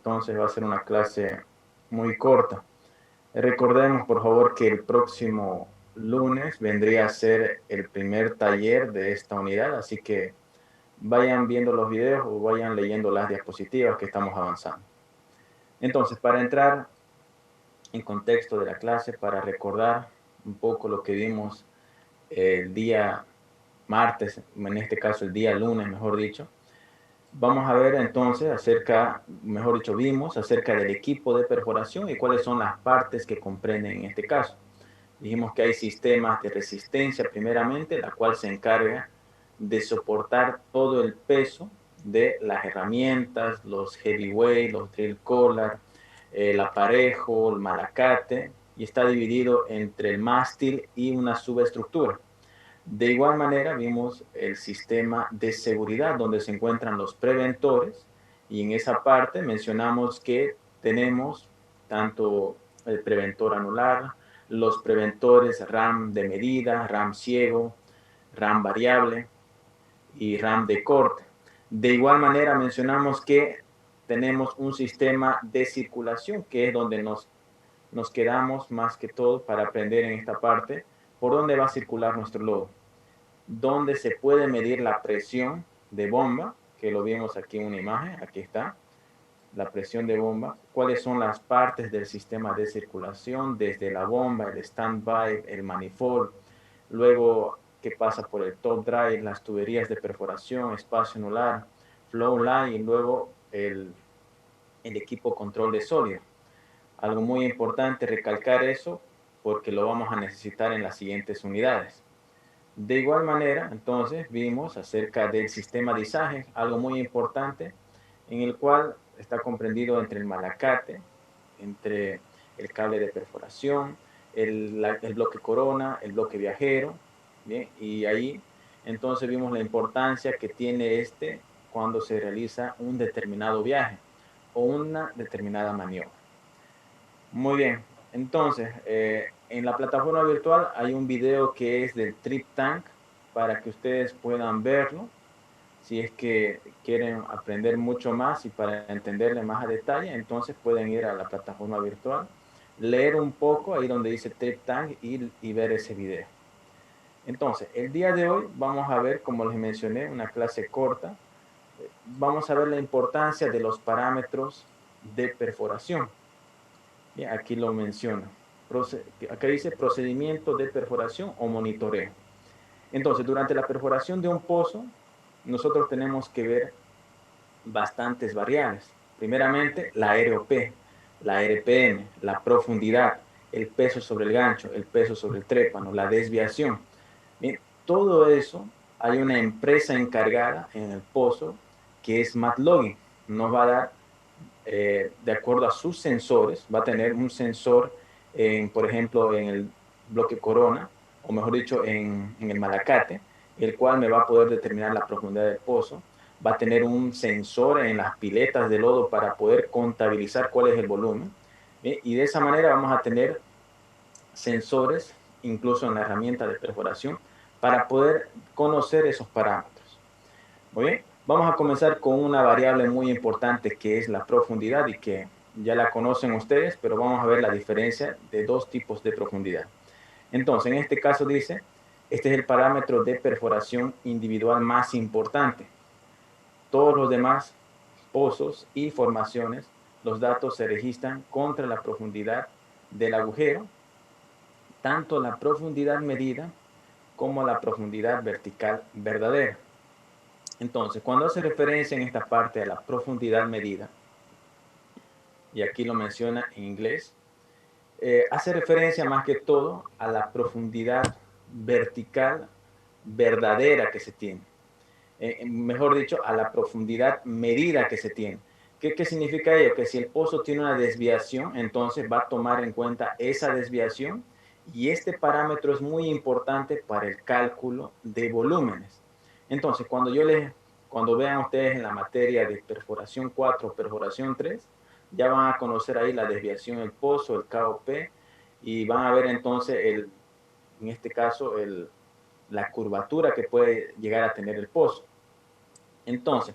entonces va a ser una clase muy corta. Recordemos, por favor, que el próximo lunes vendría a ser el primer taller de esta unidad, así que vayan viendo los videos o vayan leyendo las diapositivas que estamos avanzando. Entonces, para entrar en contexto de la clase, para recordar un poco lo que vimos el día martes, en este caso el día lunes, mejor dicho, vamos a ver entonces vimos acerca del equipo de perforación y cuáles son las partes que comprenden en este caso. Dijimos que hay sistemas de resistencia primeramente, la cual se encarga de soportar todo el peso de las herramientas, los heavyweight, los drill collar, el aparejo, el malacate, y está dividido entre el mástil y una subestructura. De igual manera, vimos el sistema de seguridad donde se encuentran los preventores y en esa parte mencionamos que tenemos tanto el preventor anular, los preventores RAM de medida, RAM ciego, RAM variable y RAM de corte. De igual manera mencionamos que tenemos un sistema de circulación que es donde nos quedamos más que todo para aprender en esta parte por dónde va a circular nuestro lodo, donde se puede medir la presión de bomba, que lo vimos aquí en una imagen, aquí está, la presión de bomba, cuáles son las partes del sistema de circulación, desde la bomba, el standby, el manifold, luego qué pasa por el top drive, las tuberías de perforación, espacio anular, flow line y luego el equipo control de sólido. Algo muy importante recalcar eso porque lo vamos a necesitar en las siguientes unidades. De igual manera, entonces, vimos acerca del sistema de izaje, algo muy importante, en el cual está comprendido entre el malacate, entre el cable de perforación, el bloque corona, el bloque viajero, ¿bien? Y ahí, entonces, vimos la importancia que tiene este cuando se realiza un determinado viaje o una determinada maniobra. Muy bien, entonces, en la plataforma virtual hay un video que es del Trip Tank para que ustedes puedan verlo si es que quieren aprender mucho más y para entenderle más a detalle, entonces pueden ir a la plataforma virtual, leer un poco ahí donde dice Trip Tank y ver ese video. Entonces, el día de hoy vamos a ver, como les mencioné, una clase corta. Vamos a ver la importancia de los parámetros de perforación. Bien, aquí lo menciona. Acá dice procedimiento de perforación o monitoreo. Entonces, durante la perforación de un pozo, nosotros tenemos que ver bastantes variables. Primeramente, la ROP, la RPM, la profundidad, el peso sobre el gancho, el peso sobre el trépano, la desviación. Bien, todo eso hay una empresa encargada en el pozo que es MATLogging. Nos va a dar de acuerdo a sus sensores, va a tener un sensor, por ejemplo, en el bloque corona, o mejor dicho, en el malacate, el cual me va a poder determinar la profundidad del pozo. Va a tener un sensor en las piletas de lodo para poder contabilizar cuál es el volumen. Y de esa manera vamos a tener sensores, incluso en la herramienta de perforación, para poder conocer esos parámetros. Muy bien, vamos a comenzar con una variable muy importante que es la profundidad y que ya la conocen ustedes, pero vamos a ver la diferencia de dos tipos de profundidad. Entonces, en este caso dice, este es el parámetro de perforación individual más importante. Todos los demás pozos y formaciones, los datos se registran contra la profundidad del agujero, tanto la profundidad medida como la profundidad vertical verdadera. Entonces, cuando hace referencia en esta parte a la profundidad medida, y aquí lo menciona en inglés, hace referencia más que todo a la profundidad vertical verdadera que se tiene. Mejor dicho, a la profundidad medida que se tiene. ¿Qué significa ello? Que si el pozo tiene una desviación, entonces va a tomar en cuenta esa desviación y este parámetro es muy importante para el cálculo de volúmenes. Entonces, cuando vean ustedes en la materia de perforación 4, perforación 3, ya van a conocer ahí la desviación del pozo, el KOP, y van a ver entonces, en este caso, la curvatura que puede llegar a tener el pozo. Entonces,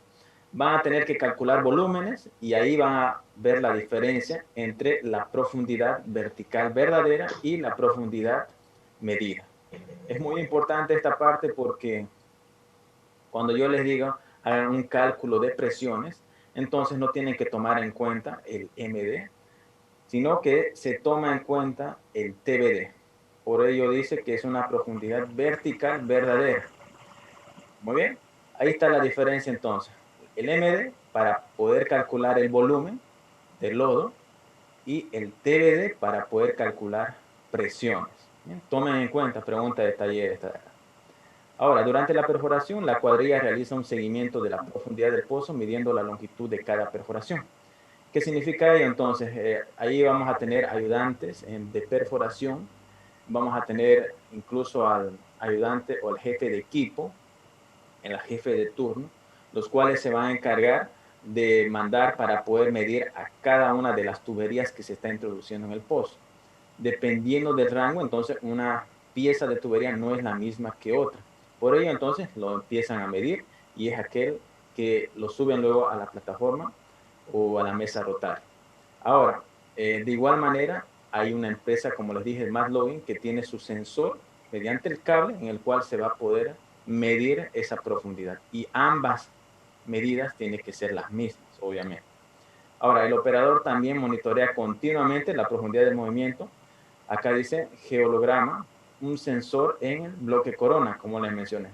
van a tener que calcular volúmenes y ahí van a ver la diferencia entre la profundidad vertical verdadera y la profundidad medida. Es muy importante esta parte porque cuando yo les digo hagan un cálculo de presiones, entonces no tienen que tomar en cuenta el MD, sino que se toma en cuenta el TBD. Por ello dice que es una profundidad vertical verdadera. Muy bien, ahí está la diferencia entonces. El MD para poder calcular el volumen del lodo y el TBD para poder calcular presiones. Bien, tomen en cuenta, pregunta de taller esta de acá. Ahora, durante la perforación, la cuadrilla realiza un seguimiento de la profundidad del pozo midiendo la longitud de cada perforación. ¿Qué significa ello? Entonces, ahí vamos a tener ayudantes de perforación, vamos a tener incluso al ayudante o al jefe de equipo, el jefe de turno, los cuales se van a encargar de mandar para poder medir a cada una de las tuberías que se está introduciendo en el pozo. Dependiendo del rango, entonces una pieza de tubería no es la misma que otra. Por ello, entonces, lo empiezan a medir y es aquel que lo suben luego a la plataforma o a la mesa rotaria. Ahora, de igual manera, hay una empresa, como les dije, MassLogin, que tiene su sensor mediante el cable en el cual se va a poder medir esa profundidad. Y ambas medidas tienen que ser las mismas, obviamente. Ahora, el operador también monitorea continuamente la profundidad del movimiento. Acá dice geolograma, un sensor en el bloque corona, como les mencioné.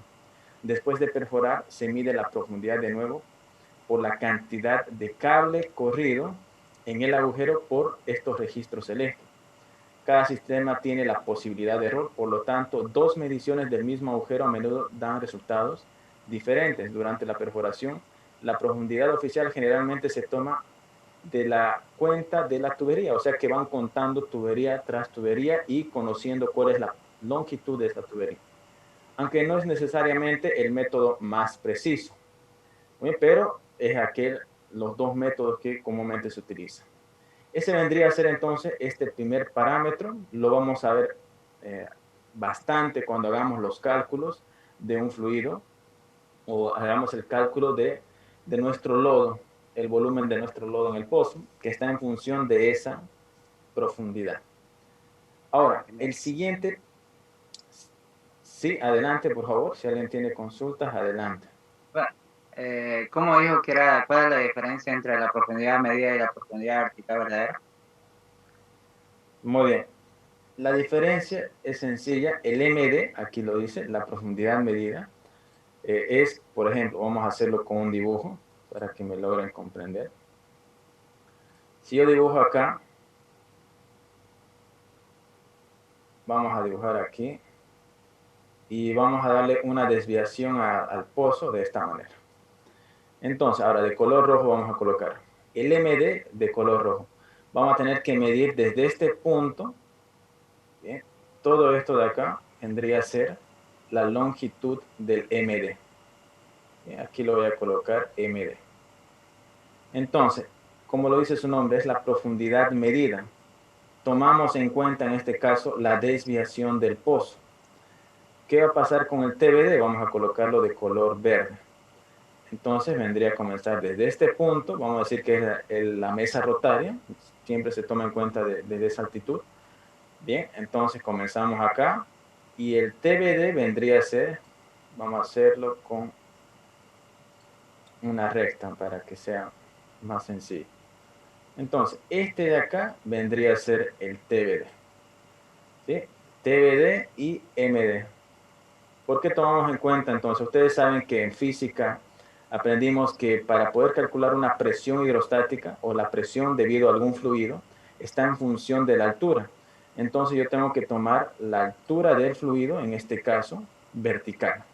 Después de perforar, se mide la profundidad de nuevo por la cantidad de cable corrido en el agujero por estos registros celestes. Cada sistema tiene la posibilidad de error, por lo tanto, dos mediciones del mismo agujero a menudo dan resultados diferentes. Durante la perforación, la profundidad oficial generalmente se toma de la cuenta de la tubería, o sea que van contando tubería tras tubería y conociendo cuál es la longitud de esta tubería, aunque no es necesariamente el método más preciso. Bien, pero es los dos métodos que comúnmente se utilizan. Ese vendría a ser entonces este primer parámetro, lo vamos a ver eh, bastante cuando hagamos los cálculos de un fluido o hagamos el cálculo de nuestro lodo, el volumen de nuestro lodo en el pozo, que está en función de esa profundidad. Ahora, el siguiente, sí, adelante por favor, si alguien tiene consultas, adelante. Bueno, ¿cómo dijo que era, cuál es la diferencia entre la profundidad medida y la profundidad vertical verdadera? Muy bien. La diferencia es sencilla. El MD, aquí lo dice, la profundidad medida, es, por ejemplo, vamos a hacerlo con un dibujo para que me logren comprender. Si yo dibujo acá, vamos a dibujar aquí y vamos a darle una desviación al pozo de esta manera. Entonces, ahora de color rojo vamos a colocar el MD de color rojo. Vamos a tener que medir desde este punto, ¿bien? Todo esto de acá vendría a ser la longitud del MD. Bien, aquí lo voy a colocar MD. Entonces, como lo dice su nombre, es la profundidad medida. Tomamos en cuenta en este caso la desviación del pozo. ¿Qué va a pasar con el TBD? Vamos a colocarlo de color verde. Entonces vendría a comenzar desde este punto, vamos a decir que es la mesa rotaria, siempre se toma en cuenta desde esa altitud. Bien, entonces comenzamos acá y el TBD vendría a ser, vamos a hacerlo con una recta para que sea más sencillo. Entonces, este de acá vendría a ser el TBD. ¿Sí? TBD y MD. ¿Por qué tomamos en cuenta entonces? Ustedes saben que en física aprendimos que para poder calcular una presión hidrostática o la presión debido a algún fluido está en función de la altura. Entonces yo tengo que tomar la altura del fluido, en este caso vertical,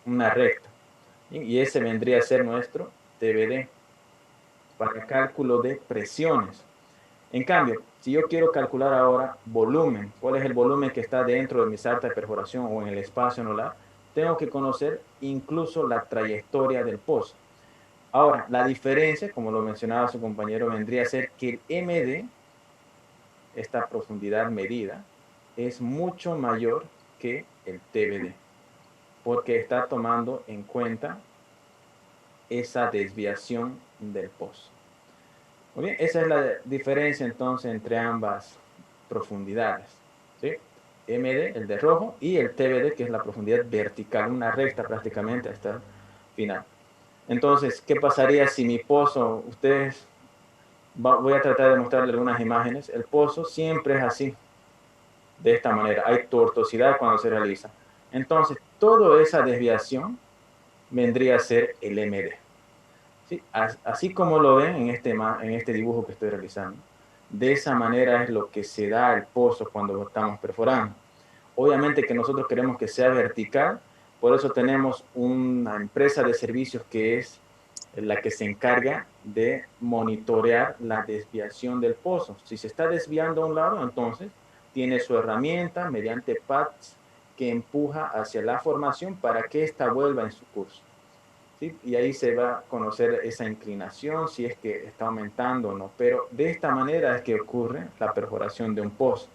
una recta. Y ese vendría a ser nuestro TBD para el cálculo de presiones. En cambio, si yo quiero calcular ahora volumen, cuál es el volumen que está dentro de mi sarta de perforación o en el espacio anular, tengo que conocer incluso la trayectoria del pozo. Ahora, la diferencia, como lo mencionaba su compañero, vendría a ser que el MD, esta profundidad medida, es mucho mayor que el TBD, porque está tomando en cuenta esa desviación del pozo. Muy bien, esa es la diferencia entonces entre ambas profundidades, ¿sí? MD, el de rojo, y el TBD, que es la profundidad vertical, una recta prácticamente hasta el final. Entonces, ¿qué pasaría si mi pozo, voy a tratar de mostrarle algunas imágenes, el pozo siempre es así, de esta manera, hay tortuosidad cuando se realiza. Entonces, toda esa desviación vendría a ser el MD. ¿Sí? Así como lo ven en este dibujo que estoy realizando. De esa manera es lo que se da al pozo cuando estamos perforando. Obviamente que nosotros queremos que sea vertical, por eso tenemos una empresa de servicios que es la que se encarga de monitorear la desviación del pozo. Si se está desviando a un lado, entonces tiene su herramienta mediante pads que empuja hacia la formación para que ésta vuelva en su curso. ¿Sí? Y ahí se va a conocer esa inclinación, si es que está aumentando o no. Pero de esta manera es que ocurre la perforación de un pozo.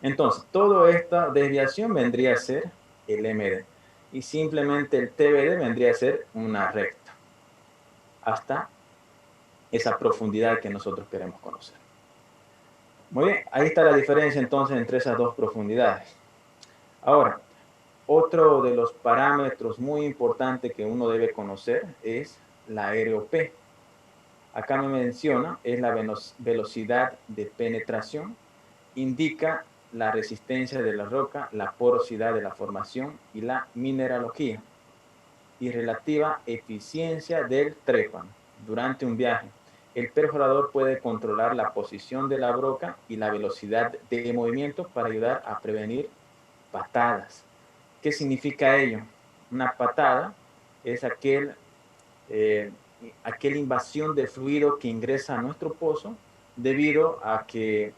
Entonces, toda esta desviación vendría a ser el MD. Y simplemente el TBD vendría a ser una recta. Hasta esa profundidad que nosotros queremos conocer. Muy bien, ahí está la diferencia entonces entre esas dos profundidades. Ahora, otro de los parámetros muy importantes que uno debe conocer es la ROP. Acá me menciona, es la velocidad de penetración, indica la resistencia de la roca, la porosidad de la formación y la mineralogía y relativa eficiencia del trépano. Durante un viaje, el perforador puede controlar la posición de la broca y la velocidad de movimiento para ayudar a prevenir patadas. ¿Qué significa ello? Una patada es aquella invasión de fluido que ingresa a nuestro pozo debido a que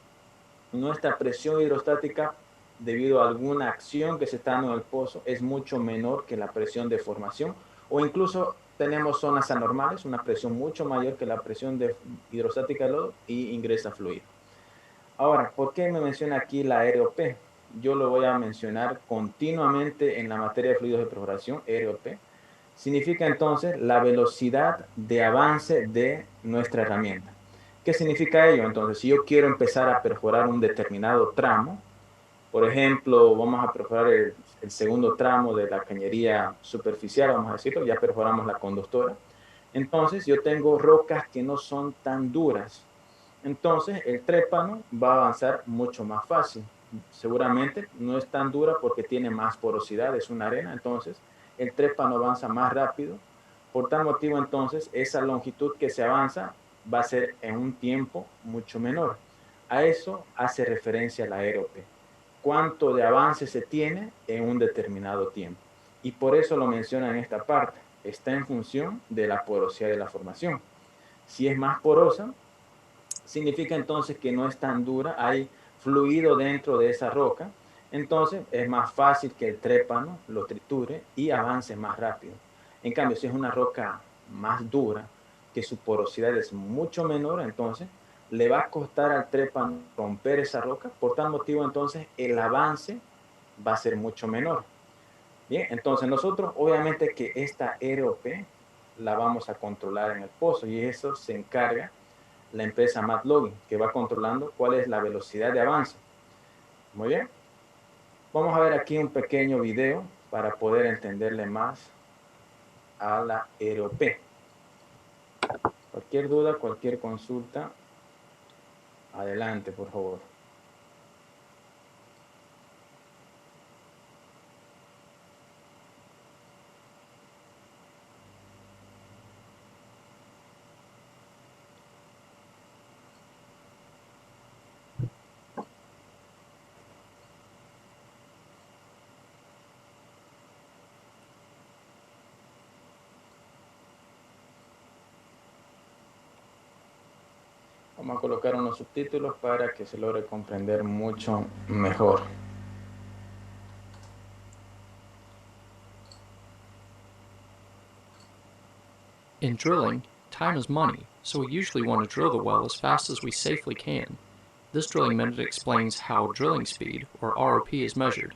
nuestra presión hidrostática, debido a alguna acción que se está dando en el pozo, es mucho menor que la presión de formación, o incluso tenemos zonas anormales, una presión mucho mayor que la presión hidrostática del lodo y ingresa fluido. Ahora, ¿por qué me menciona aquí la ROP? Yo lo voy a mencionar continuamente en la materia de fluidos de perforación, ROP. Significa entonces la velocidad de avance de nuestra herramienta. ¿Qué significa ello? Entonces, si yo quiero empezar a perforar un determinado tramo, por ejemplo, vamos a perforar el segundo tramo de la cañería superficial, vamos a decirlo, ya perforamos la conductora. Entonces, yo tengo rocas que no son tan duras. Entonces, el trépano va a avanzar mucho más fácil. Seguramente no es tan dura porque tiene más porosidad, es una arena, entonces el trépano avanza más rápido. Por tal motivo, entonces, esa longitud que se avanza va a ser en un tiempo mucho menor. A eso hace referencia la ROP. Cuánto de avance se tiene en un determinado tiempo. Y por eso lo menciona en esta parte. Está en función de la porosidad de la formación. Si es más porosa, significa entonces que no es tan dura, hay fluido dentro de esa roca, entonces es más fácil que el trépano lo triture y avance más rápido. En cambio, si es una roca más dura, que su porosidad es mucho menor, entonces le va a costar al trépano romper esa roca, por tal motivo entonces el avance va a ser mucho menor. Bien, entonces nosotros obviamente que esta ROP la vamos a controlar en el pozo y eso se encarga la empresa MATLOGIN, que va controlando cuál es la velocidad de avance. Muy bien. Vamos a ver aquí un pequeño video para poder entenderle más a la ROP. Cualquier duda, cualquier consulta, adelante, por favor. Vamos a colocar unos subtítulos para que se logre comprender mucho mejor. In drilling, time is money, so we usually want to drill the well as fast as we safely can. This drilling method explains how drilling speed, or ROP, is measured.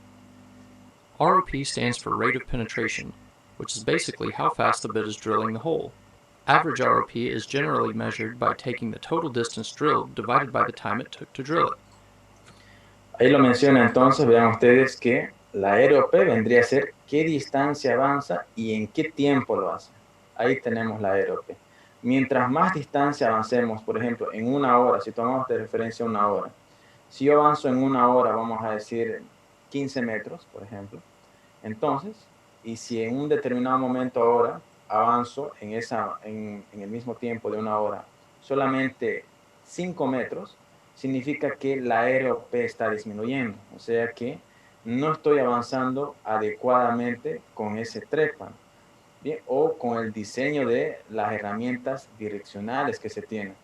ROP stands for rate of penetration. which is basically how fast the bit is drilling the hole. Average ROP is generally measured by taking the total distance drilled divided by the time it took to drill it. Ahí lo menciona entonces, vean ustedes que la ROP vendría a ser qué distancia avanza y en qué tiempo lo hace. Ahí tenemos la ROP. Mientras más distancia avancemos, por ejemplo, en una hora, si tomamos de referencia una hora, si yo avanzo en una hora, vamos a decir 15 metros, por ejemplo, entonces, y si en un determinado momento ahora avanzo en el mismo tiempo de una hora solamente 5 metros, significa que la ROP está disminuyendo, o sea que no estoy avanzando adecuadamente con ese trépano, ¿bien? O con el diseño de las herramientas direccionales que se tienen.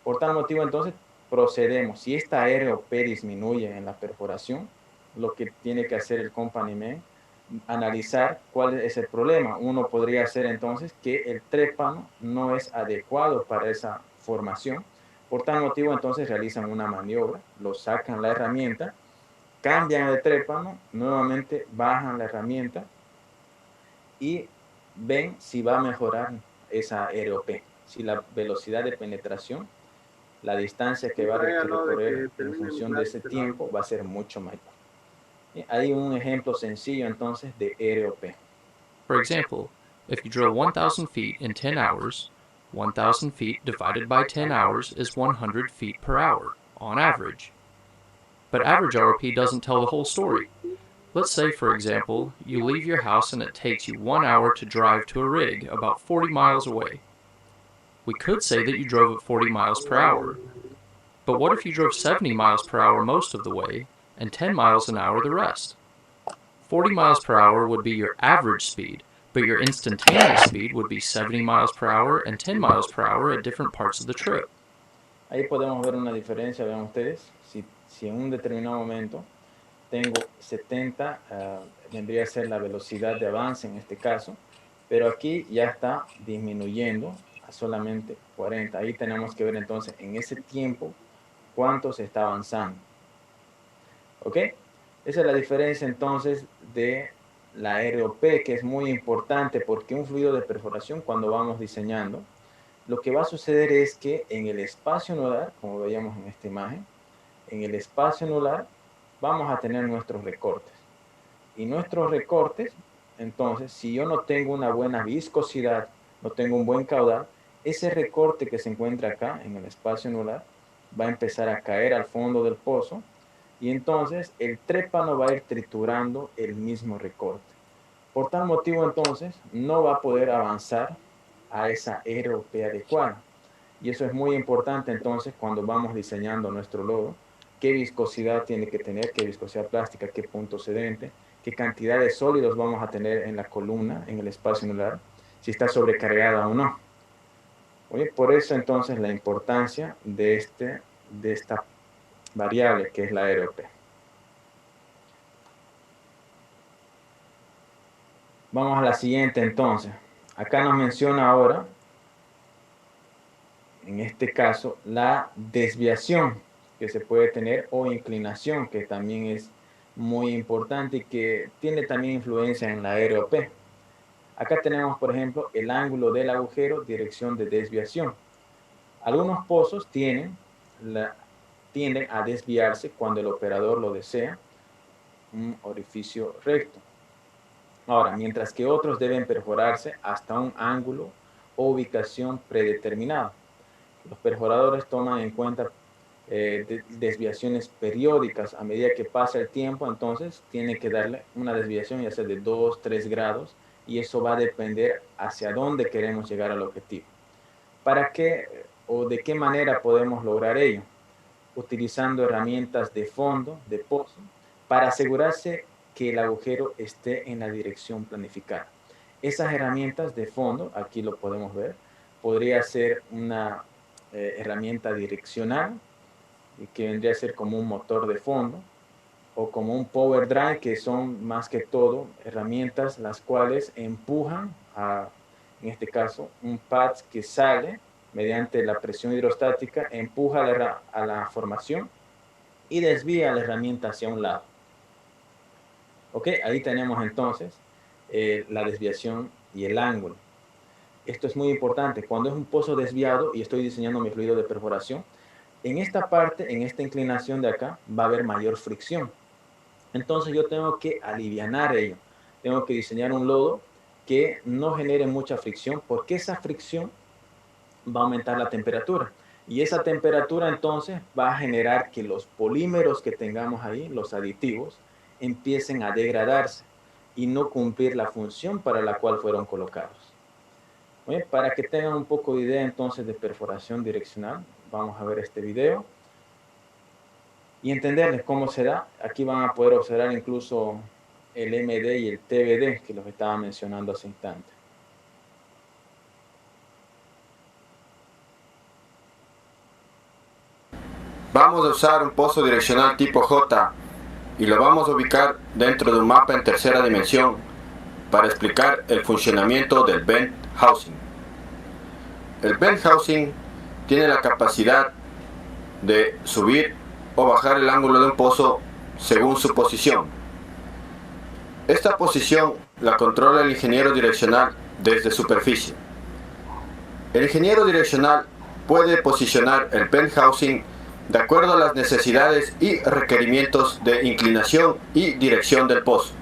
Por tal motivo, entonces, procedemos. Si esta ROP disminuye en la perforación, lo que tiene que hacer el company man, analizar cuál es el problema. Uno podría hacer entonces que el trépano no es adecuado para esa formación. Por tal motivo, entonces realizan una maniobra, lo sacan la herramienta, cambian el trépano, nuevamente bajan la herramienta y ven si va a mejorar esa ROP, si la velocidad de penetración, la distancia que va a recorrer en función de ese tiempo va a ser mucho mayor. Hay un ejemplo sencillo entonces de ROP. For example, if you drill 1,000 feet in 10 hours, 1,000 feet divided by 10 hours is 100 feet per hour, on average. But average ROP doesn't tell the whole story. Let's say, for example, you leave your house and it takes you 1 hour to drive to a rig about 40 miles away. We could say that you drove at 40 miles per hour. But what if you drove 70 miles per hour most of the way and 10 miles an hour the rest? 40 miles per hour would be your average speed, but your instantaneous speed would be 70 miles per hour and 10 miles per hour at different parts of the trip. Ahí podemos ver una diferencia, vean ustedes, si en un determinado momento tengo 70, vendría a ser la velocidad de avance en este caso, pero aquí ya está disminuyendo a solamente 40. Ahí tenemos que ver entonces en ese tiempo cuánto se está avanzando. ¿Ok? Esa es la diferencia entonces de la ROP, que es muy importante porque un fluido de perforación, cuando vamos diseñando, lo que va a suceder es que en el espacio anular, como veíamos en esta imagen, en el espacio anular vamos a tener nuestros recortes. Y nuestros recortes, entonces, si yo no tengo una buena viscosidad, no tengo un buen caudal, ese recorte que se encuentra acá en el espacio anular va a empezar a caer al fondo del pozo y entonces el trépano va a ir triturando el mismo recorte. Por tal motivo, entonces, no va a poder avanzar a esa ROP adecuada. Y eso es muy importante, entonces, cuando vamos diseñando nuestro lodo, qué viscosidad tiene que tener, qué viscosidad plástica, qué punto sedente, qué cantidad de sólidos vamos a tener en la columna, en el espacio anular, si está sobrecargada o no. Oye, por eso, entonces, la importancia de esta variable que es la ROP. Vamos a la siguiente entonces. Acá nos menciona ahora, en este caso, la desviación que se puede tener o inclinación, que también es muy importante y que tiene también influencia en la ROP. Acá tenemos, por ejemplo, el ángulo del agujero, dirección de desviación. Algunos pozos tienden a desviarse cuando el operador lo desea, un orificio recto. Ahora, mientras que otros deben perforarse hasta un ángulo o ubicación predeterminado. Los perforadores toman en cuenta desviaciones periódicas. A medida que pasa el tiempo, entonces tiene que darle una desviación ya sea de 2, 3 grados y eso va a depender hacia dónde queremos llegar al objetivo. ¿Para qué o de qué manera podemos lograr ello? Utilizando herramientas de fondo, de pozo, para asegurarse que el agujero esté en la dirección planificada. Esas herramientas de fondo, aquí lo podemos ver, podría ser una herramienta direccional, que vendría a ser como un motor de fondo, o como un power drive, que son más que todo herramientas las cuales empujan en este caso, un pad que sale mediante la presión hidrostática, empuja a la formación y desvía la herramienta hacia un lado. Ok, ahí tenemos entonces la desviación y el ángulo. Esto es muy importante. Cuando es un pozo desviado y estoy diseñando mi fluido de perforación, en esta parte, en esta inclinación de acá, va a haber mayor fricción. Entonces yo tengo que alivianar ello. Tengo que diseñar un lodo que no genere mucha fricción, porque esa fricción va a aumentar la temperatura. Y esa temperatura entonces va a generar que los polímeros que tengamos ahí, los aditivos, empiecen a degradarse y no cumplir la función para la cual fueron colocados. Bien, para que tengan un poco de idea entonces de perforación direccional, vamos a ver este video y entenderles cómo se da. Aquí van a poder observar incluso el MD y el TBD que los estaba mencionando hace instante. Vamos a usar un pozo direccional tipo J y lo vamos a ubicar dentro de un mapa en tercera dimensión para explicar el funcionamiento del bent housing. El bent housing tiene la capacidad de subir o bajar el ángulo de un pozo según su posición. Esta posición la controla el ingeniero direccional desde superficie. El ingeniero direccional puede posicionar el bent housing de acuerdo a las necesidades y requerimientos de inclinación y dirección del pozo.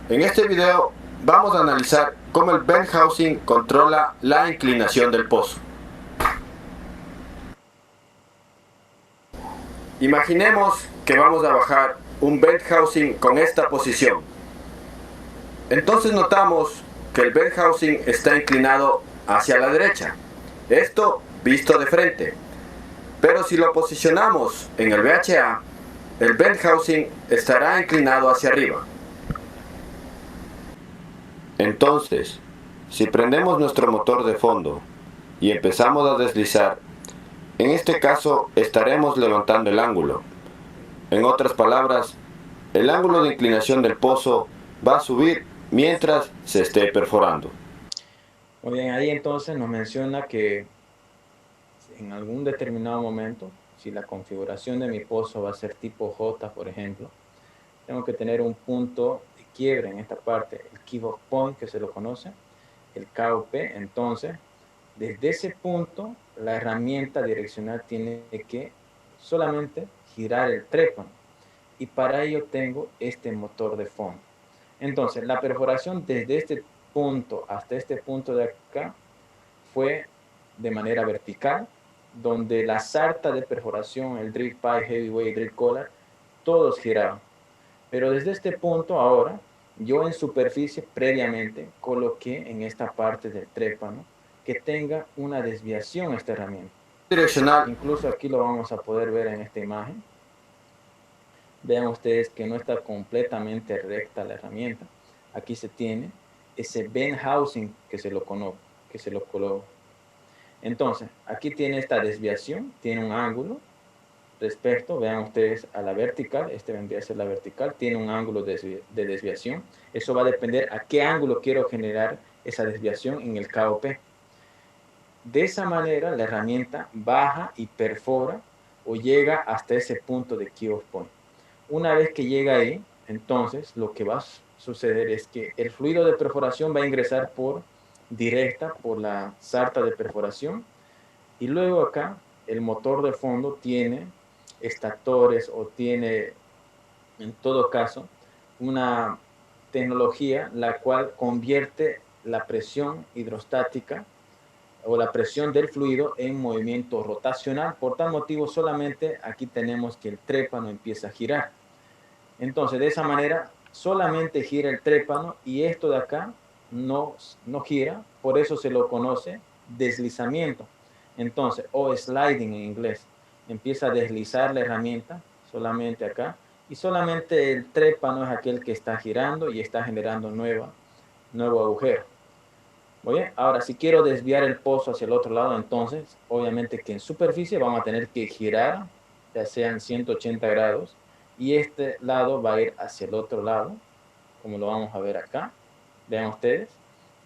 En este video vamos a analizar cómo el bent housing controla la inclinación del pozo. Imaginemos que vamos a bajar un bent housing con esta posición. Entonces notamos que el bent housing está inclinado hacia la derecha. Esto visto de frente. Pero si lo posicionamos en el VHA, el bent housing estará inclinado hacia arriba. Entonces, si prendemos nuestro motor de fondo y empezamos a deslizar, en este caso estaremos levantando el ángulo. En otras palabras, el ángulo de inclinación del pozo va a subir mientras se esté perforando. Muy bien, ahí entonces nos menciona que en algún determinado momento, si la configuración de mi pozo va a ser tipo J, por ejemplo, tengo que tener un punto de quiebre en esta parte, el key-off point, que se lo conoce, el KOP. Entonces, desde ese punto, la herramienta direccional tiene que solamente girar el trépano. Y para ello tengo este motor de fondo. Entonces, la perforación desde este punto hasta este punto de acá fue de manera vertical, donde la sarta de perforación, el drill pipe, heavyweight, drill collar, todos giraban. Pero desde este punto ahora, yo en superficie previamente coloqué en esta parte del trépano que tenga una desviación esta herramienta. Direccional. Incluso aquí lo vamos a poder ver en esta imagen. Vean ustedes que no está completamente recta la herramienta. Aquí se tiene ese bent housing que se lo coloca. Entonces, aquí tiene esta desviación, tiene un ángulo respecto, vean ustedes, a la vertical. Este vendría a ser la vertical, tiene un ángulo de desviación. Eso va a depender a qué ángulo quiero generar esa desviación en el KOP. De esa manera, la herramienta baja y perfora o llega hasta ese punto de key-off point. Una vez que llega ahí, entonces lo que va a suceder es que el fluido de perforación va a ingresar directa por la sarta de perforación, y luego acá el motor de fondo tiene extractores o tiene, en todo caso, una tecnología la cual convierte la presión hidrostática o la presión del fluido en movimiento rotacional. Por tal motivo, solamente aquí tenemos que el trépano empieza a girar. Entonces, de esa manera, solamente gira el trépano y esto de acá no gira, por eso se lo conoce deslizamiento. Entonces, o sliding en inglés. Empieza a deslizar la herramienta solamente acá y solamente el trépano es aquel que está girando y está generando nuevo agujero. Muy bien, ahora si quiero desviar el pozo hacia el otro lado, entonces obviamente que en superficie vamos a tener que girar, ya sean 180 grados, y este lado va a ir hacia el otro lado, como lo vamos a ver acá. Vean ustedes,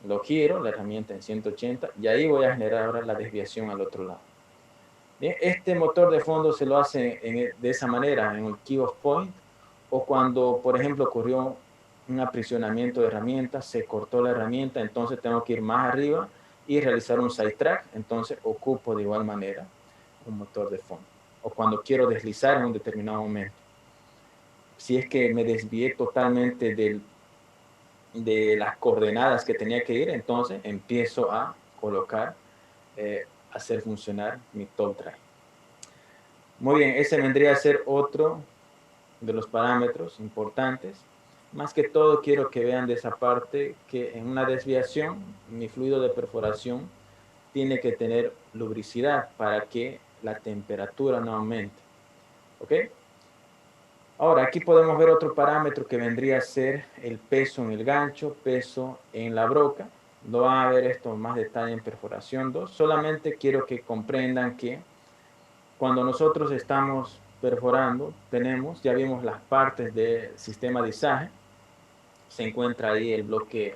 lo giro, la herramienta en 180, y ahí voy a generar ahora la desviación al otro lado. Bien, este motor de fondo se lo hace de esa manera, en el key-off point, o cuando, por ejemplo, ocurrió un aprisionamiento de herramientas, se cortó la herramienta, entonces tengo que ir más arriba y realizar un side track, entonces ocupo de igual manera un motor de fondo. O cuando quiero deslizar en un determinado momento. Si es que me desvié totalmente de las coordenadas que tenía que ir, entonces empiezo a colocar, hacer funcionar mi top drive. Muy bien, ese vendría a ser otro de los parámetros importantes. Más que todo quiero que vean de esa parte que en una desviación mi fluido de perforación tiene que tener lubricidad para que la temperatura no aumente. ¿Ok? Ahora aquí podemos ver otro parámetro que vendría a ser el peso en el gancho, peso en la broca. Lo van a ver esto en más detalle en perforación 2. Solamente quiero que comprendan que cuando nosotros estamos perforando, ya vimos las partes del sistema de izaje. Se encuentra ahí el bloque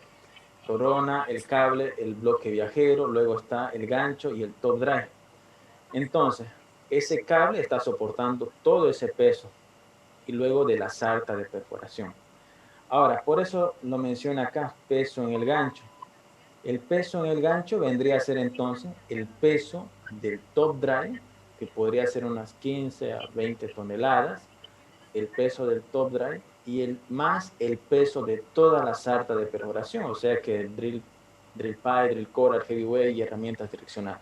corona, el cable, el bloque viajero, luego está el gancho y el top drive. Entonces, ese cable está soportando todo ese peso y luego de la sarta de perforación. Ahora, por eso lo menciona acá, peso en el gancho. El peso en el gancho vendría a ser entonces el peso del top drive, que podría ser unas 15 a 20 toneladas, el peso del top drive y más el peso de toda la sarta de perforación, o sea que el drill pipe, drill core, heavyweight y herramientas direccionales.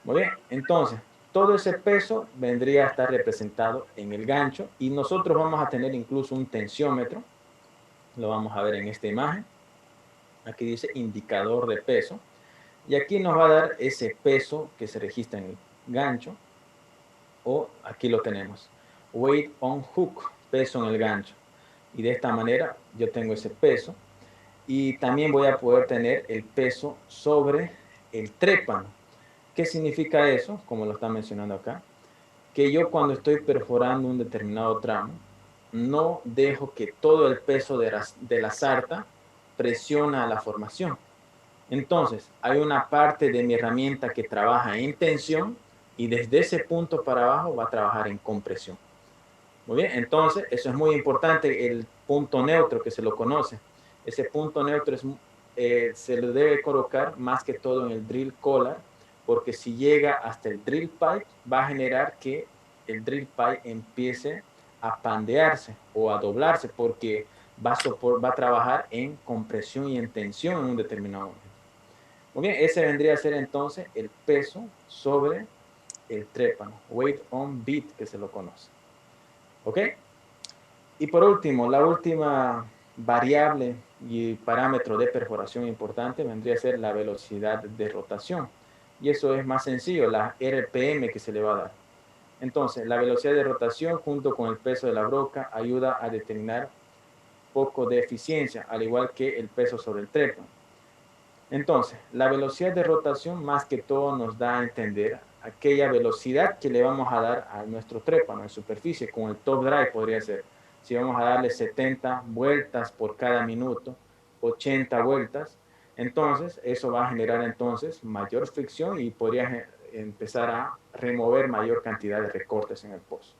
Muy bien, entonces, todo ese peso vendría a estar representado en el gancho y nosotros vamos a tener incluso un tensiómetro, lo vamos a ver en esta imagen. Aquí dice indicador de peso. Y aquí nos va a dar ese peso que se registra en el gancho. O aquí lo tenemos. Weight on hook, peso en el gancho. Y de esta manera yo tengo ese peso. Y también voy a poder tener el peso sobre el trépano. ¿Qué significa eso? Como lo está mencionando acá. Que yo cuando estoy perforando un determinado tramo, no dejo que todo el peso de la sarta presiona a la formación. Entonces, hay una parte de mi herramienta que trabaja en tensión y desde ese punto para abajo va a trabajar en compresión. Muy bien, entonces eso es muy importante, el punto neutro que se lo conoce. Ese punto neutro se lo debe colocar más que todo en el drill collar, porque si llega hasta el drill pipe va a generar que el drill pipe empiece a pandearse o a doblarse porque va a trabajar en compresión y en tensión en un determinado momento. Muy bien, ese vendría a ser entonces el peso sobre el trépano, weight on beat que se lo conoce. ¿Ok? Y por último, la última variable y parámetro de perforación importante vendría a ser la velocidad de rotación. Y eso es más sencillo, la RPM que se le va a dar. Entonces, la velocidad de rotación junto con el peso de la broca ayuda a determinar poco de eficiencia, al igual que el peso sobre el trépano. Entonces, la velocidad de rotación más que todo nos da a entender aquella velocidad que le vamos a dar a nuestro trépano en superficie, con el top drive podría ser. Si vamos a darle 70 vueltas por cada minuto, 80 vueltas, entonces eso va a generar entonces mayor fricción y podría empezar a remover mayor cantidad de recortes en el pozo.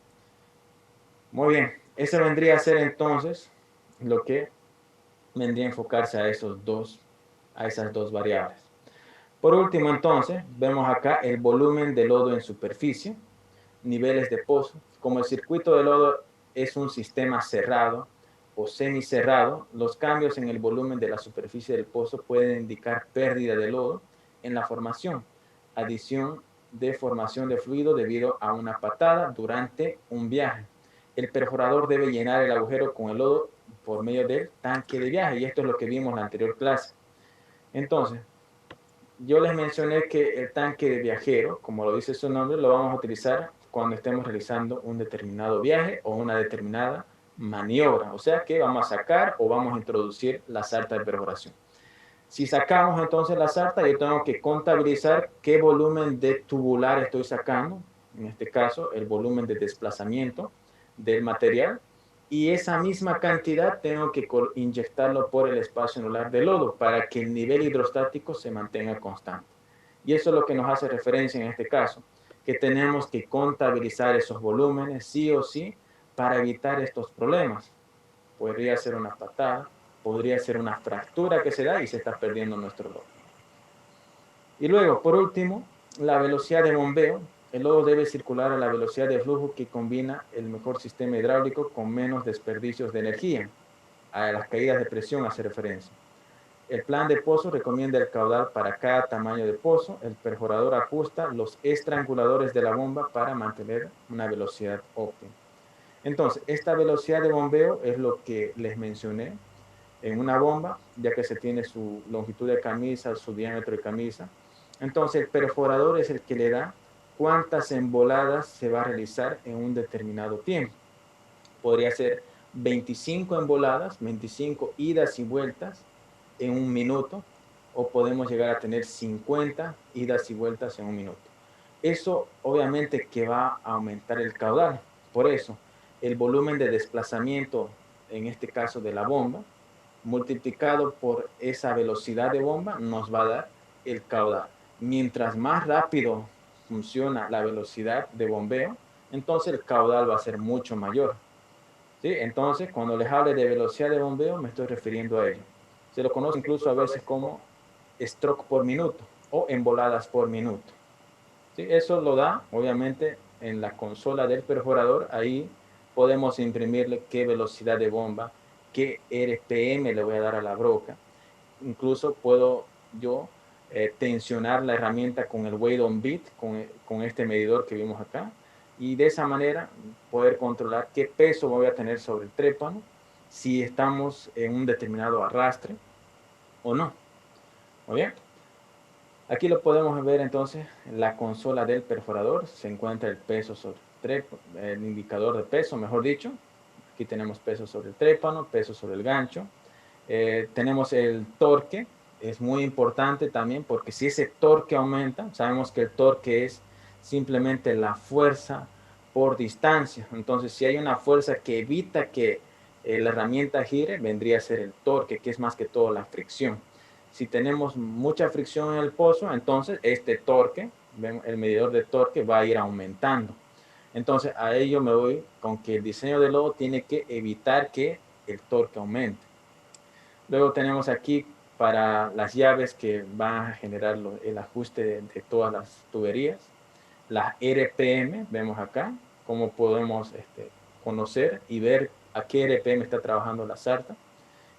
Muy bien, eso vendría a ser entonces lo que vendría a enfocarse a esas dos variables. Por último, entonces, vemos acá el volumen de lodo en superficie, niveles de pozo. Como el circuito de lodo es un sistema cerrado o semicerrado, los cambios en el volumen de la superficie del pozo pueden indicar pérdida de lodo en la formación, adición de formación de fluido debido a una patada durante un viaje. El perforador debe llenar el agujero con el lodo por medio del tanque de viaje, y esto es lo que vimos en la anterior clase. Entonces, yo les mencioné que el tanque de viajero, como lo dice su nombre, lo vamos a utilizar cuando estemos realizando un determinado viaje o una determinada maniobra. O sea que vamos a sacar o vamos a introducir la sarta de perforación. Si sacamos entonces la sarta, yo tengo que contabilizar qué volumen de tubular estoy sacando. En este caso, el volumen de desplazamiento del material. Y esa misma cantidad tengo que inyectarlo por el espacio anular de lodo para que el nivel hidrostático se mantenga constante. Y eso es lo que nos hace referencia en este caso, que tenemos que contabilizar esos volúmenes sí o sí para evitar estos problemas. podría ser una patada, podría ser una fractura que se da y se está perdiendo nuestro lodo. Y luego, por último, la velocidad de bombeo. El lodo debe circular a la velocidad de flujo que combina el mejor sistema hidráulico con menos desperdicios de energía. A las caídas de presión hace referencia. El plan de pozo recomienda el caudal para cada tamaño de pozo. El perforador ajusta los estranguladores de la bomba para mantener una velocidad óptima. Entonces, esta velocidad de bombeo es lo que les mencioné en una bomba, ya que se tiene su longitud de camisa, su diámetro de camisa. Entonces, el perforador es el que le da cuántas emboladas se va a realizar en un determinado tiempo. Podría ser 25 emboladas, 25 idas y vueltas en un minuto, o podemos llegar a tener 50 idas y vueltas en un minuto. Eso obviamente que va a aumentar el caudal. Por eso, el volumen de desplazamiento, en este caso de la bomba, multiplicado por esa velocidad de bomba, nos va a dar el caudal. Mientras más rápido funciona la velocidad de bombeo, entonces el caudal va a ser mucho mayor. ¿Sí? Entonces, cuando les hable de velocidad de bombeo, me estoy refiriendo a ello. Se lo conoce incluso a veces como stroke por minuto o emboladas por minuto. ¿Sí? Eso lo da, obviamente, en la consola del perforador. Ahí podemos imprimirle qué velocidad de bomba, qué RPM le voy a dar a la broca. Incluso puedo yo tensionar la herramienta con el weight on beat, con este medidor que vimos acá, y de esa manera poder controlar qué peso voy a tener sobre el trépano, si estamos en un determinado arrastre o no. Muy bien. Aquí lo podemos ver entonces, en la consola del perforador se encuentra el peso sobre el trépano, el indicador de peso, mejor dicho. Aquí tenemos peso sobre el trépano, peso sobre el gancho. Tenemos el torque, es muy importante también porque si ese torque aumenta, sabemos que el torque es simplemente la fuerza por distancia. Entonces, si hay una fuerza que evita que la herramienta gire, vendría a ser el torque, que es más que todo la fricción. Si tenemos mucha fricción en el pozo, entonces este torque, el medidor de torque va a ir aumentando. Entonces, a ello me voy con que el diseño del lodo tiene que evitar que el torque aumente. Luego tenemos aquí para las llaves que van a generar el ajuste de todas las tuberías. Las RPM, vemos acá, cómo podemos conocer y ver a qué RPM está trabajando la sarta.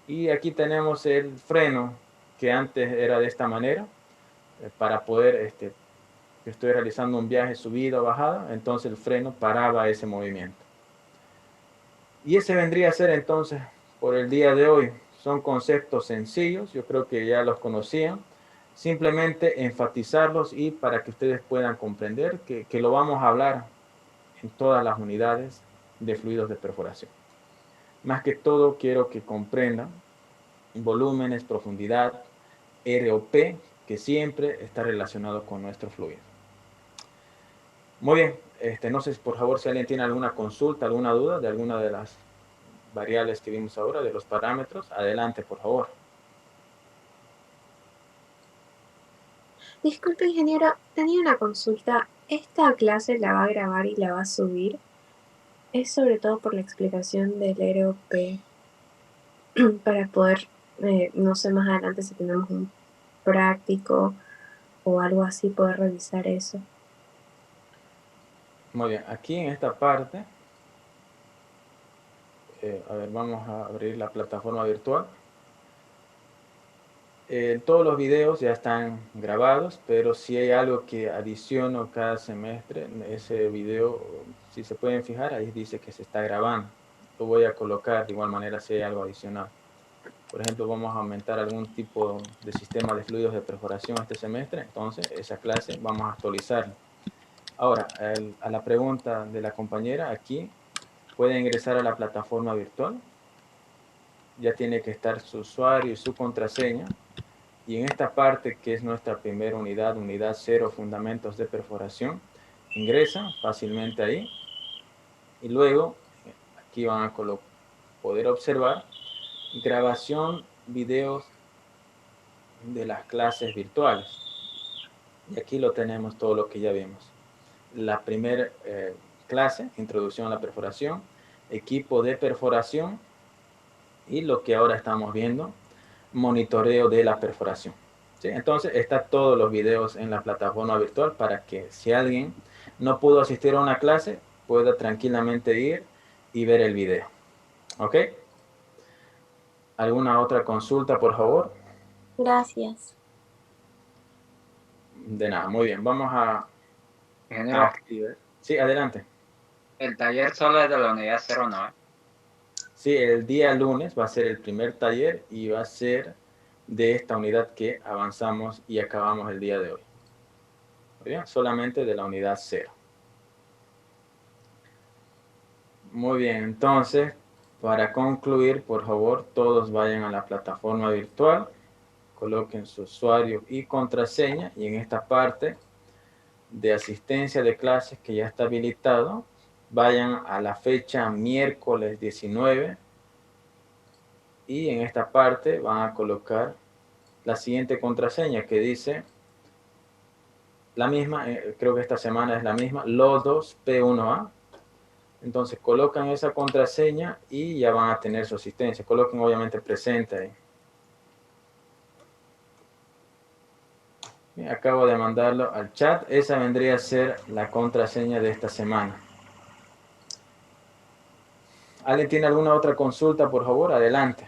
Y aquí tenemos el freno, que antes era de esta manera, para poder, que estoy realizando un viaje subida o bajada, entonces el freno paraba ese movimiento. Y ese vendría a ser entonces, por el día de hoy, son conceptos sencillos, yo creo que ya los conocían, simplemente enfatizarlos y para que ustedes puedan comprender que lo vamos a hablar en todas las unidades de fluidos de perforación. Más que todo quiero que comprendan volúmenes, profundidad, ROP, que siempre está relacionado con nuestro fluido. Muy bien, no sé por favor si alguien tiene alguna consulta, alguna duda de alguna de las variables que vimos ahora, de los parámetros. Adelante, por favor. Disculpe, ingeniero, tenía una consulta. ¿Esta clase la va a grabar y la va a subir? Es sobre todo por la explicación del ROP, para poder, no sé, más adelante si tenemos un práctico o algo así, poder revisar eso. Muy bien, aquí en esta parte, a ver, vamos a abrir la plataforma virtual. Todos los videos ya están grabados, pero si hay algo que adiciono cada semestre, ese video, si se pueden fijar, ahí dice que se está grabando. Lo voy a colocar de igual manera si hay algo adicional. Por ejemplo, vamos a aumentar algún tipo de sistema de fluidos de perforación este semestre, entonces esa clase vamos a actualizarla. Ahora, a la pregunta de la compañera, aquí puede ingresar a la plataforma virtual. Ya tiene que estar su usuario y su contraseña. Y en esta parte, que es nuestra primera unidad, unidad 0, fundamentos de perforación, ingresa fácilmente ahí. Y luego, aquí van a poder observar grabación, videos de las clases virtuales. Y aquí lo tenemos todo lo que ya vimos. La primera clase, introducción a la perforación, equipo de perforación, y lo que ahora estamos viendo, monitoreo de la perforación. ¿Sí? Entonces, están todos los videos en la plataforma virtual para que si alguien no pudo asistir a una clase, pueda tranquilamente ir y ver el video. ¿Ok? ¿Alguna otra consulta, por favor? Gracias. De nada, muy bien. Vamos a Ingeniero, activar. Sí, adelante. el taller solo es de la unidad 0, ¿no? Sí, el día lunes va a ser el primer taller y va a ser de esta unidad que avanzamos y acabamos el día de hoy. Muy bien, solamente de la unidad 0. Muy bien, entonces, para concluir, por favor, todos vayan a la plataforma virtual, coloquen su usuario y contraseña y en esta parte de asistencia de clases que ya está habilitado, vayan a la fecha miércoles 19 y en esta parte van a colocar la siguiente contraseña que dice la misma, creo que esta semana es la misma, Lodos P1A. Entonces colocan esa contraseña y ya van a tener su asistencia. Coloquen obviamente presente ahí. Bien, acabo de mandarlo al chat. Esa vendría a ser la contraseña de esta semana. ¿Alguien tiene alguna otra consulta, por favor? Adelante.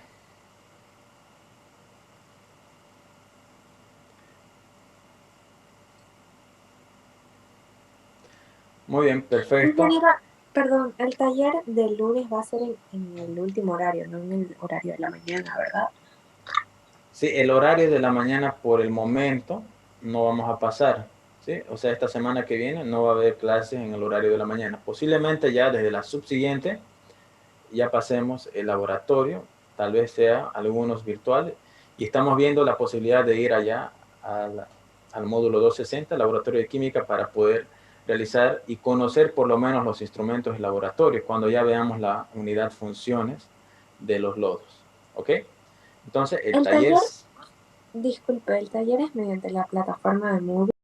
Muy bien, perfecto. Ingeniera, perdón, el taller del lunes va a ser en el último horario, no en el horario de la mañana, ¿verdad? Sí, el horario de la mañana por el momento no vamos a pasar. ¿Sí? O sea, esta semana que viene no va a haber clases en el horario de la mañana. Posiblemente ya desde la subsiguiente ya pasemos el laboratorio, tal vez sea algunos virtuales, y estamos viendo la posibilidad de ir allá al módulo 260, laboratorio de química, para poder realizar y conocer por lo menos los instrumentos del laboratorio, cuando ya veamos la unidad funciones de los lodos. ¿Ok? Entonces, el El taller... taller, disculpe, el taller es mediante la plataforma de Moodle.